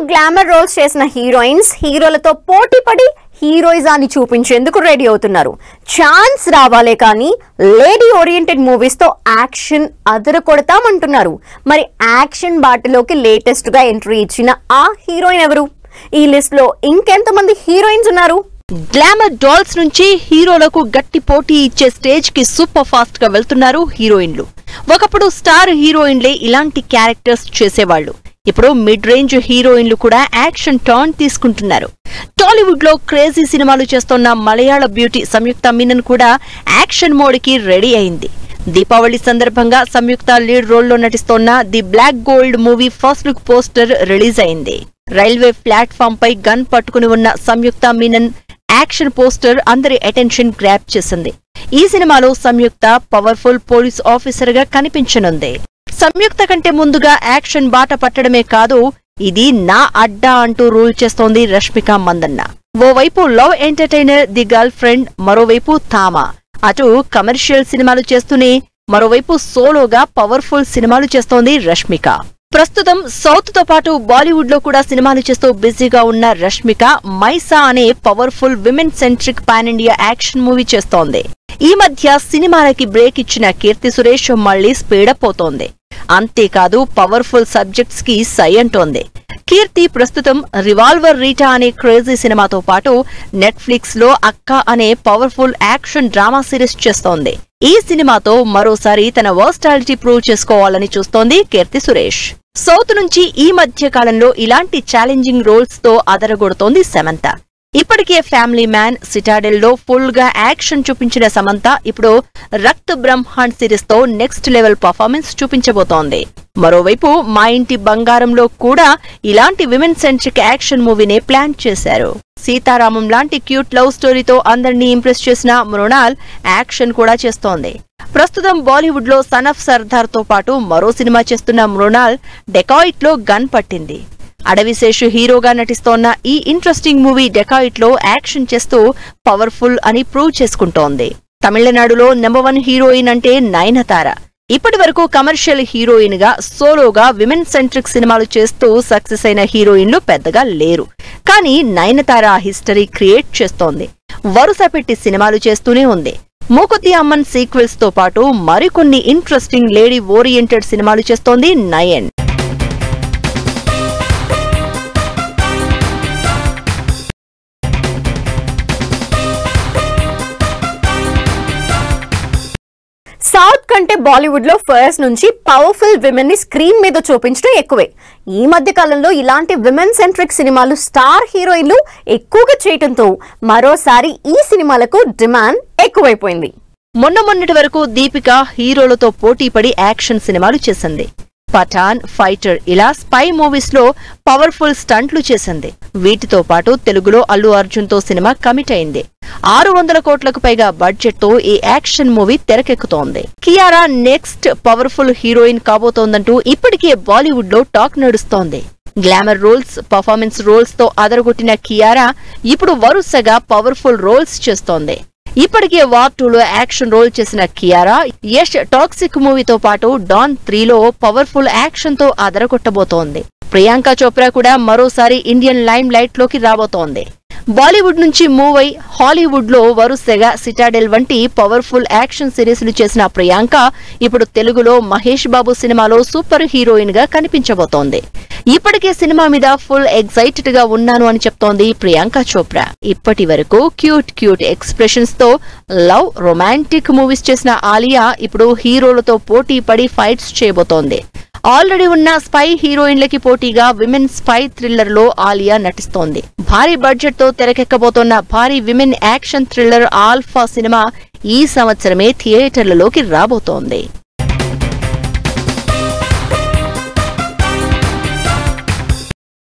Glamour roles చేసిన heroines హీరోలతో పోటీ పడి హీరోయిజాన్ని చూపించేందుకు రెడీ అవుతున్నారు. ఛాన్స్ రావాలే కానీ లేడీ ఓరియంటెడ్ మూవీస్ తో యాక్షన్ అదర కొడతామంటున్నారు. మరి యాక్షన్ బాటలోకి లేటెస్ట్ గా ఎంట్రీ ఇచ్చిన ఆ హీరోయిన్ ఎవరు? ఈ లిస్ట్ లో ఇంకెంతమంది హీరోయిన్స్ ఉన్నారు? గ్లామర్ డాల్స్ నుంచి హీరోలకు గట్టి పోటీ ఇచ్చే స్టేజ్ కి సూపర్ ఫాస్ట్ గా వెళ్తున్నారు హీరోయిన్లు. ఒకప్పుడు స్టార్ హీరోయిన్లే ఇలాంటి క్యారెక్టర్స్ చేసేవాళ్లు. ఇప్పుడు మిడ్ రేంజ్ హీరోయిన్లు కూడా యాక్షన్ టర్న్ తీసుకుంటున్నారు. టాలీవుడ్ లో క్రేజీ సినిమాలు చేస్తున్న మలయాళ బ్యూటీ సంయుక్త మీనన్ కూడా యాక్షన్ మోడ్ కి రెడీ అయింది. దీపావళి సందర్భంగా సంయుక్త లీడ్ రోల్ లో నటిస్తోన్న the black gold movie first look poster release అయింది. రైల్వే ప్లాట్ఫామ్ పై గన్ పట్టుకుని ఉన్న సంయుక్త మీనన్ యాక్షన్ పోస్టర్ అందరి అటెన్షన్ గ్రాప్ చేసింది. ఈ సినిమాలో సంయుక్త పవర్ఫుల్ పోలీస్ ఆఫీసర్ గా కనిపించనుంది. సంయుక్త కంటే ముందుగా యాక్షన్ బాట పట్టడమే కాదు, ఇది నా అడ్డా అంటూ రూల్ చేస్తోంది రష్మిక మందన్న. ఓవైపు love entertainer the girl friend, మరోవైపు తామా. అటు కమర్షియల్ సినిమాలు చేస్తూనే మరోవైపు సోలోగా పవర్ఫుల్ సినిమాలు చేస్తోంది రష్మిక. ప్రస్తుతం సౌత్ తో పాటు బాలీవుడ్ లో కూడా సినిమాలు చేస్తూ బిజీగా ఉన్న రష్మిక మైసా అనే powerful women centric pan India action movie చేస్తోంది. ఈ మధ్య సినిమాలకి బ్రేక్ ఇచ్చిన కీర్తి సురేష్ మళ్లీ స్పీడప్ అవుతోంది. అంతేకాదు పవర్ఫుల్ సబ్జెక్ట్స్ కి సై అంటోంది. కీర్తి ప్రస్తుతం రివాల్వర్ రీటా అనే క్రేజీ సినిమాతో పాటు నెట్ఫ్లిక్స్ లో అక్క అనే పవర్ఫుల్ యాక్షన్ డ్రామా సిరీస్ చేస్తోంది. ఈ సినిమాతో మరోసారి తన వర్స్టాలిటీ ప్రూవ్ చేసుకోవాలని చూస్తోంది కీర్తి సురేష్. సౌత్ నుంచి ఈ మధ్య కాలంలో ఇలాంటి ఛాలెంజింగ్ రోల్స్ తో అదరగొడుతోంది సమంత. ఇప్పటికే ఫ్యామిలీ మ్యాన్, సిటాడెల్ లో ఫుల్ గా యాక్షన్ చూపించిన సమంత ఇప్పుడు రక్త్ బ్రహ్మాండ్ సిరీస్ తో నెక్స్ట్ లెవెల్ పర్ఫార్మెన్స్ చూపించబోతోంది. మరోవైపు మా ఇంటి బంగారంలో కూడా ఇలాంటి విమెన్ సెంట్రిక్ యాక్షన్ మూవీనే ప్లాన్ చేశారు. సీతారామం లాంటి క్యూట్ లవ్ స్టోరీతో అందరినీ ఇంప్రెస్ చేసిన మృణాల్ యాక్షన్ కూడా చేస్తోంది. ప్రస్తుతం బాలీవుడ్ లో సన్ ఆఫ్ సర్దార్ తో పాటు మరో సినిమా చేస్తున్న మృణాల్ డెకాయిట్ లో గన్ పట్టింది. అడవిశేషు హీరోగా నటిస్తోన్న ఈ ఇంట్రెస్టింగ్ మూవీ డెకాయిట్ లో యాక్షన్ చేస్తూ పవర్ఫుల్ అని ప్రూవ్ చేసుకుంటోంది. తమిళనాడులో నెంబర్ 1 హీరోయిన్ అంటే నయనతార. ఇప్పటి వరకు కమర్షియల్ హీరోయిన్ గా సోలోగా విమెన్ సెంట్రిక్ సినిమాలు చేస్తూ సక్సెస్ అయిన హీరోయిన్లు పెద్దగా లేరు. కానీ నయనతార హిస్టరీ క్రియేట్ చేస్తోంది. వరుస పెట్టి సినిమాలు చేస్తూనే ఉంది. మూకుతి అమ్మన్ సీక్వెల్స్ తో పాటు మరికొన్ని ఇంట్రెస్టింగ్ లేడీ ఓరియంటెడ్ సినిమాలు చేస్తోంది నయన్. సౌత్ కంటే బాలీవుడ్ లో ఫస్ట్ నుంచి పవర్ఫుల్ విమెన్ ని స్క్రీన్ మీద చూపించడం ఎక్కువే. ఈ మధ్య కాలంలో ఇలాంటి విమెన్ సెంట్రిక్ సినిమాలు స్టార్ హీరోయిన్లు ఎక్కువగా చేయడంతో మరోసారి ఈ సినిమాలకు డిమాండ్ ఎక్కువైపోయింది. మొన్నటి వరకు దీపిక హీరోలతో పోటీ పడి యాక్షన్ సినిమాలు చేసింది. పఠాన్, ఫైటర్ ఇలా స్పై మూవీస్ లో పవర్ఫుల్ స్టంట్లు చేసింది. వీటితో పాటు తెలుగులో అల్లు అర్జున్ తో సినిమా కమిట్ అయింది. 600 కోట్లకు పైగా బడ్జెట్ తో ఈ యాక్షన్ మూవీ తెరకెక్కుతోంది. కియారా నెక్స్ట్ పవర్ఫుల్ హీరోయిన్ కాబోతోందంటూ ఇప్పటికే బాలీవుడ్ లో టాక్ నడుస్తోంది. గ్లామర్ రోల్స్, పర్ఫార్మెన్స్ రోల్స్ తో అదరగొట్టిన కియారా ఇప్పుడు వరుసగా పవర్ఫుల్ రోల్స్ చేస్తోంది. ఇప్పటికే వార్ 2లో యాక్షన్ రోల్ చేసిన కియారా యష్ టాక్సిక్ మూవీతో పాటు డాన్ 3లో పవర్ఫుల్ యాక్షన్ తో అదరగొట్టబోతోంది. ప్రియాంక చోప్రా కూడా మరోసారి ఇండియన్ లైమ్ లైట్ లోకి రాబోతోంది. బాలీవుడ్ నుంచి మూవ్ అయి హాలీవుడ్ లో వరుసగా సిటాడెల్ వంటి పవర్ఫుల్ యాక్షన్ సిరీస్లు చేసిన ప్రియాంక ఇప్పుడు తెలుగులో మహేష్ బాబు సినిమాలో సూపర్ హీరోయిన్ గా కనిపించబోతోంది. ఇప్పటికే సినిమా మీద ఫుల్ ఎక్సైటెడ్ గా ఉన్నాను అని చెప్తోంది ప్రియాంక చోప్రా. ఇప్పటి వరకు క్యూట్ ఎక్స్ప్రెషన్స్ తో లవ్, రొమాంటిక్ మూవీస్ చేసిన ఆలియా ఇప్పుడు హీరోలతో పోటీ పడి ఫైట్స్ చేయబోతోంది. ఆల్రెడీ ఉన్న స్పై హీరోయిన్లకి పోటీగా విమెన్ స్పై థ్రిల్లర్ లో ఆలియా నటిస్తోంది. భారీ బడ్జెట్ తో తెరకెక్కబోతోన్న భారీ women action thriller alpha cinema ఈ సంవత్సరమే థియేటర్లలోకి రాబోతోంది.